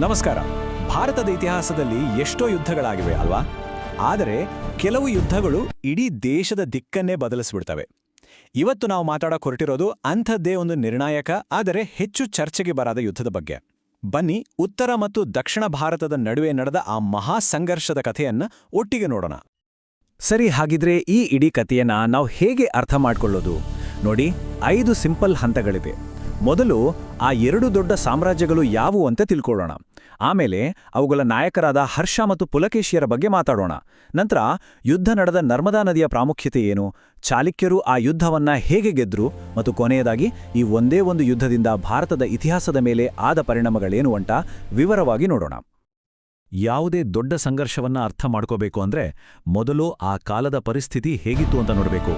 ನಮಸ್ಕಾರ. ಭಾರತದ ಇತಿಹಾಸದಲ್ಲಿ ಎಷ್ಟೋ ಯುದ್ಧಗಳಾಗಿವೆ ಅಲ್ವಾ? ಆದರೆ ಕೆಲವು ಯುದ್ಧಗಳು ಇಡೀ ದೇಶದ ದಿಕ್ಕನ್ನೇ ಬದಲಿಸಿಬಿಡ್ತವೆ. ಇವತ್ತು ನಾವು ಮಾತಾಡೋಕೆ ಹೊರಟಿರೋದು ಅಂಥದ್ದೇ ಒಂದು ನಿರ್ಣಾಯಕ ಆದರೆ ಹೆಚ್ಚು ಚರ್ಚೆಗೆ ಬರಾದ ಯುದ್ಧದ ಬಗ್ಗೆ. ಬನ್ನಿ, ಉತ್ತರ ಮತ್ತು ದಕ್ಷಿಣ ಭಾರತದ ನಡುವೆ ನಡೆದ ಆ ಮಹಾ ಸಂಘರ್ಷದ ಕಥೆಯನ್ನ ಒಟ್ಟಿಗೆ ನೋಡೋಣ. ಸರಿ, ಹಾಗಿದ್ರೆ ಈ ಇಡೀ ಕಥೆಯನ್ನ ನಾವು ಹೇಗೆ ಅರ್ಥ ಮಾಡ್ಕೊಳ್ಳೋದು? ನೋಡಿ, 5 ಸಿಂಪಲ್ ಹಂತಗಳಿವೆ. ಮೊದಲು ಆ 2 ದೊಡ್ಡ ಸಾಮ್ರಾಜ್ಯಗಳು ಯಾವುವು ಅಂತ ತಿಳ್ಕೊಳ್ಳೋಣ. ಆಮೇಲೆ ಅವುಗಳ ನಾಯಕರಾದ ಹರ್ಷ ಮತ್ತು ಪುಲಕೇಶಿಯರ ಬಗ್ಗೆ ಮಾತಾಡೋಣ. ನಂತರ ಯುದ್ಧ ನಡೆದ ನರ್ಮದಾ ನದಿಯ ಪ್ರಾಮುಖ್ಯತೆ ಏನು, ಚಾಲುಕ್ಯರು ಆ ಯುದ್ಧವನ್ನ ಹೇಗೆ ಗೆದ್ರು, ಮತ್ತು ಕೊನೆಯದಾಗಿ ಈ ಒಂದೇ ಒಂದು ಯುದ್ಧದಿಂದ ಭಾರತದ ಇತಿಹಾಸದ ಮೇಲೆ ಆದ ಪರಿಣಾಮಗಳೇನು ಅಂತ ವಿವರವಾಗಿ ನೋಡೋಣ. ಯಾವುದೇ ದೊಡ್ಡ ಸಂಘರ್ಷವನ್ನ ಅರ್ಥ ಮಾಡ್ಕೋಬೇಕು ಅಂದ್ರೆ ಮೊದಲು ಆ ಕಾಲದ ಪರಿಸ್ಥಿತಿ ಹೇಗಿತ್ತು ಅಂತ ನೋಡಬೇಕು.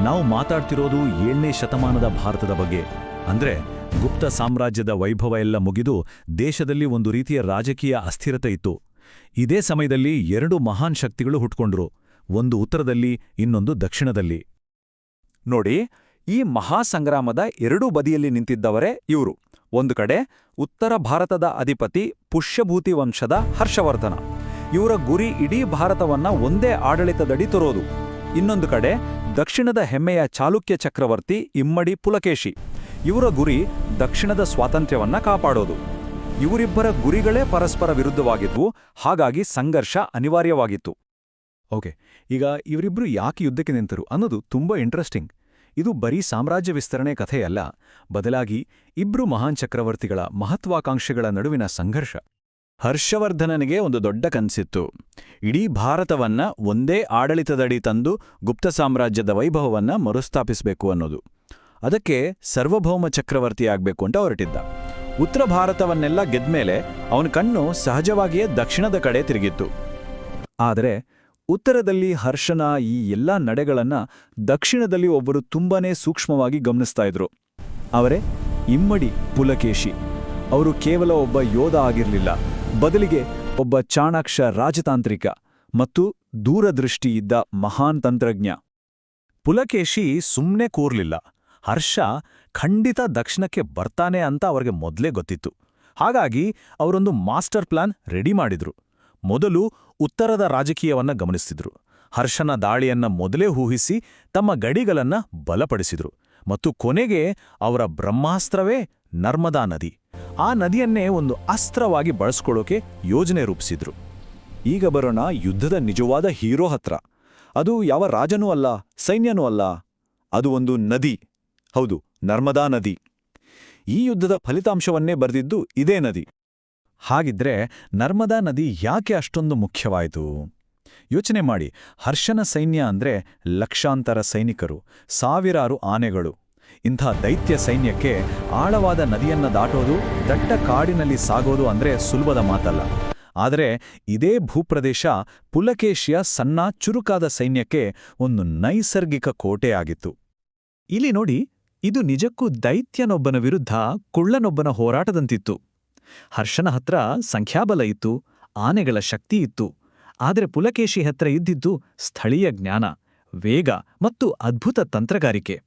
ನಾವು ಮಾತಾಡ್ತಿರೋದು 7ನೇ ಶತಮಾನದ ಭಾರತದ ಬಗ್ಗೆ. ಅಂದ್ರೆ ಗುಪ್ತ ಸಾಮ್ರಾಜ್ಯದ ವೈಭವ ಎಲ್ಲ ಮುಗಿದು ದೇಶದಲ್ಲಿ ಒಂದು ರೀತಿಯ ರಾಜಕೀಯ ಅಸ್ಥಿರತೆ ಇತ್ತು. ಇದೇ ಸಮಯದಲ್ಲಿ 2 ಮಹಾನ್ ಶಕ್ತಿಗಳು ಹುಟ್ಕೊಂಡ್ರು, ಒಂದು ಉತ್ತರದಲ್ಲಿ, ಇನ್ನೊಂದು ದಕ್ಷಿಣದಲ್ಲಿ. ನೋಡಿ, ಈ ಮಹಾಸಂಗ್ರಾಮದ 2 ಬದಿಯಲ್ಲಿ ನಿಂತಿದ್ದವರೇ ಇವರು. ಒಂದು ಕಡೆ ಉತ್ತರ ಭಾರತದ ಅಧಿಪತಿ ಪುಷ್ಯಭೂತಿ ವಂಶದ ಹರ್ಷವರ್ಧನ. ಇವರ ಗುರಿ ಇಡೀ ಭಾರತವನ್ನ ಒಂದೇ ಆಡಳಿತದಡಿ ತರೋದು. ಇನ್ನೊಂದು ಕಡೆ ದಕ್ಷಿಣದ ಹೆಮ್ಮೆಯ ಚಾಲುಕ್ಯ ಚಕ್ರವರ್ತಿ ಇಮ್ಮಡಿ ಪುಲಕೇಶಿ. ಇವರ ಗುರಿ ದಕ್ಷಿಣದ ಸ್ವಾತಂತ್ರ್ಯವನ್ನ ಕಾಪಾಡೋದು. ಇವರಿಬ್ಬರ ಗುರಿಗಳೇ ಪರಸ್ಪರ ವಿರುದ್ಧವಾಗಿದ್ವು, ಹಾಗಾಗಿ ಸಂಘರ್ಷ ಅನಿವಾರ್ಯವಾಗಿತ್ತು. ಓಕೆ, ಈಗ ಇವರಿಬ್ರು ಯಾಕೆ ಯುದ್ಧಕ್ಕೆ ನಿಂತರು ಅನ್ನೋದು ತುಂಬಾ ಇಂಟ್ರೆಸ್ಟಿಂಗ್. ಇದು ಬರೀ ಸಾಮ್ರಾಜ್ಯ ವಿಸ್ತರಣೆ ಕಥೆಯಲ್ಲ, ಬದಲಾಗಿ ಇಬ್ರು ಮಹಾನ್ ಚಕ್ರವರ್ತಿಗಳ ಮಹತ್ವಾಕಾಂಕ್ಷೆಗಳ ನಡುವಿನ ಸಂಘರ್ಷ. ಹರ್ಷವರ್ಧನನಿಗೆ ಒಂದು ದೊಡ್ಡ ಕನಸಿತ್ತು. ಇಡೀ ಭಾರತವನ್ನ ಒಂದೇ ಆಡಳಿತದಡಿ ತಂದು ಗುಪ್ತ ಸಾಮ್ರಾಜ್ಯದ ವೈಭವವನ್ನ ಮರುಸ್ಥಾಪಿಸಬೇಕು ಅನ್ನೋದು. ಅದಕ್ಕೆ ಸಾರ್ವಭೌಮ ಚಕ್ರವರ್ತಿಯಾಗಬೇಕು ಅಂತ ಹೊರಟಿದ್ದ. ಉತ್ತರ ಭಾರತವನ್ನೆಲ್ಲ ಗೆದ್ಮೇಲೆ ಅವನ ಕಣ್ಣು ಸಹಜವಾಗಿಯೇ ದಕ್ಷಿಣದ ಕಡೆ ತಿರುಗಿತ್ತು. ಆದರೆ ಉತ್ತರದಲ್ಲಿ ಹರ್ಷನ ಈ ಎಲ್ಲಾ ನಡೆಗಳನ್ನ ದಕ್ಷಿಣದಲ್ಲಿ ಒಬ್ಬರು ತುಂಬಾನೇ ಸೂಕ್ಷ್ಮವಾಗಿ ಗಮನಿಸ್ತಾ ಇದ್ರು. ಅವರೇ ಇಮ್ಮಡಿ ಪುಲಕೇಶಿ. ಅವರು ಕೇವಲ ಒಬ್ಬ ಯೋಧ ಆಗಿರಲಿಲ್ಲ, ಬದಲಿಗೆ ಒಬ್ಬ ಚಾಣಾಕ್ಷ ರಾಜತಾಂತ್ರಿಕ ಮತ್ತು ದೂರದೃಷ್ಟಿಯಿದ್ದ ಮಹಾನ್ ತಂತ್ರಜ್ಞ. ಪುಲಕೇಶಿ ಸುಮ್ಮನೆ ಕೂರ್ಲಿಲ್ಲ. ಹರ್ಷ ಖಂಡಿತ ದಕ್ಷಿಣಕ್ಕೆ ಬರ್ತಾನೆ ಅಂತ ಅವರಿಗೆ ಮೊದಲೇ ಗೊತ್ತಿತ್ತು. ಹಾಗಾಗಿ ಅವರೊಂದು ಮಾಸ್ಟರ್ ಪ್ಲಾನ್ ರೆಡಿ ಮಾಡಿದ್ರು. ಮೊದಲು ಉತ್ತರದ ರಾಜಕೀಯವನ್ನ ಗಮನಿಸ್ತಿದ್ರು. ಹರ್ಷನ ದಾಳಿಯನ್ನ ಮೊದಲೇ ಊಹಿಸಿ ತಮ್ಮ ಗಡಿಗಳನ್ನ ಬಲಪಡಿಸಿದ್ರು. ಮತ್ತು ಕೊನೆಗೆ ಅವರ ಬ್ರಹ್ಮಾಸ್ತ್ರವೇ ನರ್ಮದಾ ನದಿ. ಆ ನದಿಯನ್ನೇ ಒಂದು ಅಸ್ತ್ರವಾಗಿ ಬಳಸ್ಕೊಳ್ಳೋಕೆ ಯೋಜನೆ ರೂಪಿಸಿದ್ರು. ಈಗ ಬರೋಣ ಯುದ್ಧದ ನಿಜವಾದ ಹೀರೋ ಹತ್ರ. ಅದು ಯಾವ ರಾಜನೂ ಅಲ್ಲ, ಸೈನ್ಯನೂ ಅಲ್ಲ, ಅದು ಒಂದು ನದಿ. ಹೌದು, ನರ್ಮದಾ ನದಿ. ಈ ಯುದ್ಧದ ಫಲಿತಾಂಶವನ್ನೇ ಬರೆದಿದ್ದು ಇದೇ ನದಿ. ಹಾಗಿದ್ರೆ ನರ್ಮದಾ ನದಿ ಯಾಕೆ ಅಷ್ಟೊಂದು ಮುಖ್ಯವಾಯಿತು? ಯೋಚನೆ ಮಾಡಿ. ಹರ್ಷನ ಸೈನ್ಯ ಅಂದ್ರೆ ಲಕ್ಷಾಂತರ ಸೈನಿಕರು, ಸಾವಿರಾರು ಆನೆಗಳು. ಇಂಥ ದೈತ್ಯ ಸೈನ್ಯಕ್ಕೆ ಆಳವಾದ ನದಿಯನ್ನ ದಾಟೋದು, ದಟ್ಟ ಕಾಡಿನಲ್ಲಿ ಸಾಗೋದು ಅಂದ್ರೆ ಸುಲಭದ ಮಾತಲ್ಲ. ಆದರೆ ಇದೇ ಭೂಪ್ರದೇಶ ಪುಲಕೇಶಿಯ ಸಣ್ಣ ಚುರುಕಾದ ಸೈನ್ಯಕ್ಕೆ ಒಂದು ನೈಸರ್ಗಿಕ ಕೋಟೆಯಾಗಿತ್ತು. ಇಲ್ಲಿ ನೋಡಿ, ಇದು ನಿಜಕ್ಕೂ ದೈತ್ಯನೊಬ್ಬನ ವಿರುದ್ಧ ಕುಳ್ಳನೊಬ್ಬನ ಹೋರಾಟದಂತಿತ್ತು. ಹರ್ಷನ ಹತ್ರ ಸಂಖ್ಯಾಬಲ ಇತ್ತು, ಆನೆಗಳ ಶಕ್ತಿ ಇತ್ತು. ಆದರೆ ಪುಲಕೇಶಿ ಹತ್ರ ಇದ್ದಿದ್ದು ಸ್ಥಳೀಯ ಜ್ಞಾನ, ವೇಗ ಮತ್ತು ಅದ್ಭುತ ತಂತ್ರಗಾರಿಕೆ.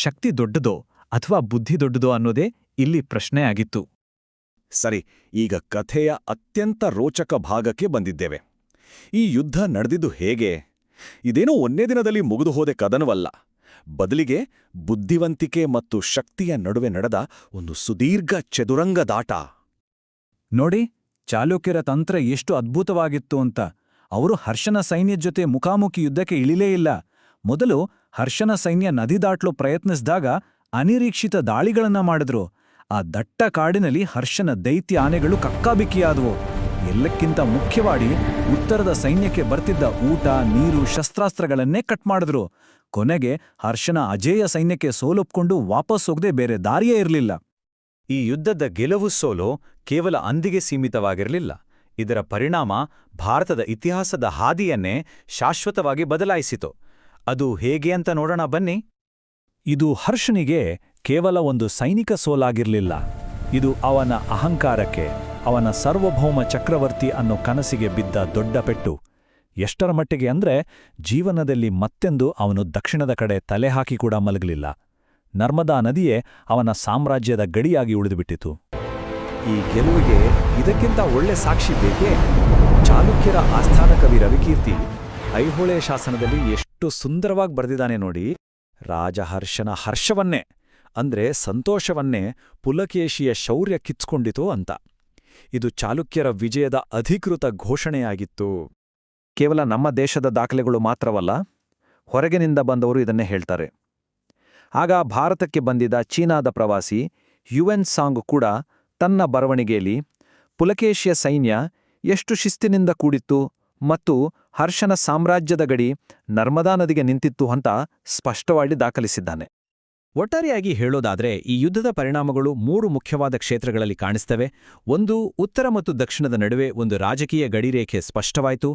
ಶಕ್ತಿ ದೊಡ್ಡದೋ ಅಥವಾ ಬುದ್ಧಿ ದೊಡ್ಡದೋ ಅನ್ನೋದೇ ಇಲ್ಲಿ ಪ್ರಶ್ನೆಯಾಗಿತ್ತು. ಸರಿ, ಈಗ ಕಥೆಯ ಅತ್ಯಂತ ರೋಚಕ ಭಾಗಕ್ಕೆ ಬಂದಿದ್ದೇವೆ. ಈ ಯುದ್ಧ ನಡೆದಿದ್ದು ಹೇಗೆ? ಇದೇನೋ ಒಂದೇ ದಿನದಲ್ಲಿ ಮುಗಿದು ಹೋದೆ ಕದನವಲ್ಲ. ಬದಲಿಗೆ ಬುದ್ಧಿವಂತಿಕೆ ಮತ್ತು ಶಕ್ತಿಯ ನಡುವೆ ನಡೆದ ಒಂದು ಸುದೀರ್ಘ ಚದುರಂಗದಾಟ. ನೋಡಿ, ಚಾಲುಕ್ಯರ ತಂತ್ರ ಎಷ್ಟು ಅದ್ಭುತವಾಗಿತ್ತು ಅಂತ. ಅವರು ಹರ್ಷನ ಸೈನ್ಯದ ಜೊತೆ ಮುಖಾಮುಖಿ ಯುದ್ಧಕ್ಕೆ ಇಳಿಲೇ ಇಲ್ಲ. ಮೊದಲು ಹರ್ಷನ ಸೈನ್ಯ ನದಿ ದಾಟ್ಲು ಪ್ರಯತ್ನಿಸಿದಾಗ ಅನಿರೀಕ್ಷಿತ ದಾಳಿಗಳನ್ನ ಮಾಡಿದ್ರು. ಆ ದಟ್ಟ ಕಾಡಿನಲ್ಲಿ ಹರ್ಷನ ದೈತ್ಯ ಆನೆಗಳು ಕಕ್ಕಾಬಿಕ್ಕಿಯಾದವು. ಎಲ್ಲಕ್ಕಿಂತ ಮುಖ್ಯವಾಗಿ ಉತ್ತರದ ಸೈನ್ಯಕ್ಕೆ ಬರ್ತಿದ್ದ ಊಟ, ನೀರು, ಶಸ್ತ್ರಾಸ್ತ್ರಗಳನ್ನೇ ಕಟ್ ಮಾಡಿದ್ರು. ಕೊನೆಗೆ ಹರ್ಷನ ಅಜೇಯ ಸೈನ್ಯಕ್ಕೆ ಸೋಲೊಪ್ಕೊಂಡು ವಾಪಸ್ ಹೋಗದೆ ಬೇರೆ ದಾರಿಯೇ ಇರಲಿಲ್ಲ. ಈ ಯುದ್ಧದ ಗೆಲುವು ಸೋಲು ಕೇವಲ ಅಂದಿಗೆ ಸೀಮಿತವಾಗಿರಲಿಲ್ಲ. ಇದರ ಪರಿಣಾಮ ಭಾರತದ ಇತಿಹಾಸದ ಹಾದಿಯನ್ನೇ ಶಾಶ್ವತವಾಗಿ ಬದಲಾಯಿಸಿತು. ಅದು ಹೇಗೆ ಅಂತ ನೋಡೋಣ ಬನ್ನಿ. ಇದು ಹರ್ಷನಿಗೆ ಕೇವಲ ಒಂದು ಸೈನಿಕ ಸೋಲಾಗಿರಲಿಲ್ಲ. ಇದು ಅವನ ಅಹಂಕಾರಕ್ಕೆ, ಅವನ ಸಾರ್ವಭೌಮ ಚಕ್ರವರ್ತಿ ಅನ್ನೋ ಕನಸಿಗೆ ಬಿದ್ದ ದೊಡ್ಡ ಪೆಟ್ಟು. ಎಷ್ಟರ ಮಟ್ಟಿಗೆ ಅಂದ್ರೆ ಜೀವನದಲ್ಲಿ ಮತ್ತೆಂದು ಅವನು ದಕ್ಷಿಣದ ಕಡೆ ತಲೆ ಹಾಕಿ ಕೂಡ ಮಲಗಲಿಲ್ಲ. ನರ್ಮದಾ ನದಿಯೇ ಅವನ ಸಾಮ್ರಾಜ್ಯದ ಗಡಿಯಾಗಿ ಉಳಿದುಬಿಟ್ಟಿತು. ಈ ಗೆಲುವಿಗೆ ಇದಕ್ಕಿಂತ ಒಳ್ಳೆ ಸಾಕ್ಷಿ ಬೇಕೇ? ಚಾಲುಕ್ಯರ ಆಸ್ಥಾನ ಕವಿ ರವಿಕೀರ್ತಿ ಐಹೊಳೆ ಶಾಸನದಲ್ಲಿ ಎಷ್ಟು ಸುಂದರವಾಗಿ ಬರೆದಿದ್ದಾನೆ ನೋಡಿ. ರಾಜಹರ್ಷನ ಹರ್ಷವನ್ನೇ ಅಂದ್ರೆ ಸಂತೋಷವನ್ನೇ ಪುಲಕೇಶಿಯ ಶೌರ್ಯ ಕಿಚ್ಕೊಂಡಿತು ಅಂತ. ಇದು ಚಾಲುಕ್ಯರ ವಿಜಯದ ಅಧಿಕೃತ ಘೋಷಣೆಯಾಗಿತ್ತು. ಕೇವಲ ನಮ್ಮ ದೇಶದ ದಾಖಲೆಗಳು ಮಾತ್ರವಲ್ಲ, ಹೊರಗಿನಿಂದ ಬಂದವರು ಇದನ್ನೇ ಹೇಳ್ತಾರೆ. ಆಗ ಭಾರತಕ್ಕೆ ಬಂದಿದ್ದ ಚೀನಾದ ಪ್ರವಾಸಿ ಯುಎನ್ ಸಾಂಗ್ ಕೂಡ ತನ್ನ ಬರವಣಿಗೆಯಲ್ಲಿ ಪುಲಕೇಶಿಯ ಸೈನ್ಯ ಎಷ್ಟು ಶಿಸ್ತಿನಿಂದ ಕೂಡಿತ್ತು ಮತ್ತು ಹರ್ಷನ ಸಾಮ್ರಾಜ್ಯದ ಗಡಿ ನರ್ಮದಾ ನದಿಗೆ ನಿಂತಿತ್ತು ಅಂತ ಸ್ಪಷ್ಟವಾಗಿ ದಾಖಲಿಸಿದ್ದಾನೆ. ಒಟ್ಟಾರೆಯಾಗಿ ಹೇಳೋದಾದ್ರೆ ಈ ಯುದ್ಧದ ಪರಿಣಾಮಗಳು 3 ಮುಖ್ಯವಾದ ಕ್ಷೇತ್ರಗಳಲ್ಲಿ ಕಾಣಿಸ್ತವೆ. 1, ಉತ್ತರ ಮತ್ತು ದಕ್ಷಿಣದ ನಡುವೆ ಒಂದು ರಾಜಕೀಯ ಗಡಿರೇಖೆ ಸ್ಪಷ್ಟವಾಯಿತು.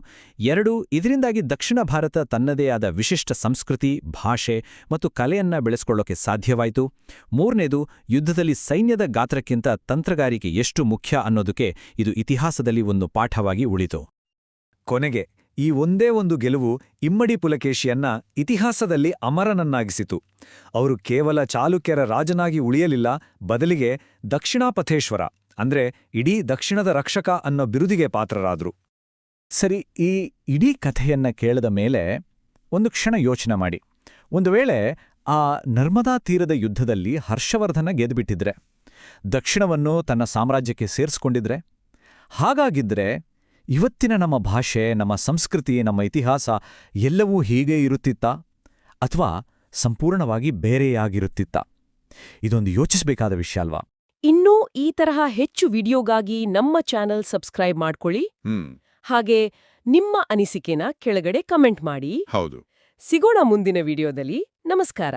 2, ಇದರಿಂದಾಗಿ ದಕ್ಷಿಣ ಭಾರತ ತನ್ನದೇ ಆದ ವಿಶಿಷ್ಟ ಸಂಸ್ಕೃತಿ, ಭಾಷೆ ಮತ್ತು ಕಲೆಯನ್ನ ಬೆಳೆಸ್ಕೊಳ್ಳೋಕೆ ಸಾಧ್ಯವಾಯಿತು. 3ನೇದು, ಯುದ್ಧದಲ್ಲಿ ಸೈನ್ಯದ ಗಾತ್ರಕ್ಕಿಂತ ತಂತ್ರಗಾರಿಕೆ ಎಷ್ಟು ಮುಖ್ಯ ಅನ್ನೋದಕ್ಕೆ ಇದು ಇತಿಹಾಸದಲ್ಲಿ ಒಂದು ಪಾಠವಾಗಿ ಉಳಿತು. ಕೊನೆಗೆ ಈ ಒಂದೇ ಒಂದು ಗೆಲುವು ಇಮ್ಮಡಿ ಪುಲಕೇಶಿಯನ್ನ ಇತಿಹಾಸದಲ್ಲಿ ಅಮರನನ್ನಾಗಿಸಿತು. ಅವರು ಕೇವಲ ಚಾಲುಕ್ಯರ ರಾಜನಾಗಿ ಉಳಿಯಲಿಲ್ಲ, ಬದಲಿಗೆ ದಕ್ಷಿಣಾಪಥೇಶ್ವರ ಅಂದ್ರೆ ಇಡೀ ದಕ್ಷಿಣದ ರಕ್ಷಕ ಅನ್ನೋ ಬಿರುದಿಗೆ ಪಾತ್ರರಾದ್ರು. ಸರಿ, ಈ ಇಡೀ ಕಥೆಯನ್ನ ಕೇಳಿದ ಮೇಲೆ ಒಂದು ಕ್ಷಣ ಯೋಚನೆ ಮಾಡಿ. ಒಂದು ವೇಳೆ ಆ ನರ್ಮದಾ ತೀರದ ಯುದ್ಧದಲ್ಲಿ ಹರ್ಷವರ್ಧನ ಗೆದ್ದುಬಿಟ್ಟಿದ್ರೆ, ದಕ್ಷಿಣವನ್ನು ತನ್ನ ಸಾಮ್ರಾಜ್ಯಕ್ಕೆ ಸೇರಿಸ್ಕೊಂಡಿದ್ರೆ, ಹಾಗಾಗಿದ್ರೆ ಇವತ್ತಿನ ನಮ್ಮ ಭಾಷೆ, ನಮ್ಮ ಸಂಸ್ಕೃತಿ, ನಮ್ಮ ಇತಿಹಾಸ ಎಲ್ಲವೂ ಹೀಗೇ ಇರುತ್ತಿತ್ತಾ ಅಥವಾ ಸಂಪೂರ್ಣವಾಗಿ ಬೇರೆಯಾಗಿರುತ್ತಿತ್ತಾ? ಇದೊಂದು ಯೋಚಿಸಬೇಕಾದ ವಿಷಯ ಅಲ್ವಾ? ಇನ್ನೂ ಈ ತರಹ ಹೆಚ್ಚು ವಿಡಿಯೋಗಾಗಿ ನಮ್ಮ ಚಾನೆಲ್ ಸಬ್ಸ್ಕ್ರೈಬ್ ಮಾಡ್ಕೊಳ್ಳಿ. ಹಾಗೆ ನಿಮ್ಮ ಅನಿಸಿಕೆನ ಕೆಳಗಡೆ ಕಮೆಂಟ್ ಮಾಡಿ. ಹೌದು. ಸಿಗೋಣ ಮುಂದಿನ ವಿಡಿಯೋದಲ್ಲಿ. ನಮಸ್ಕಾರ.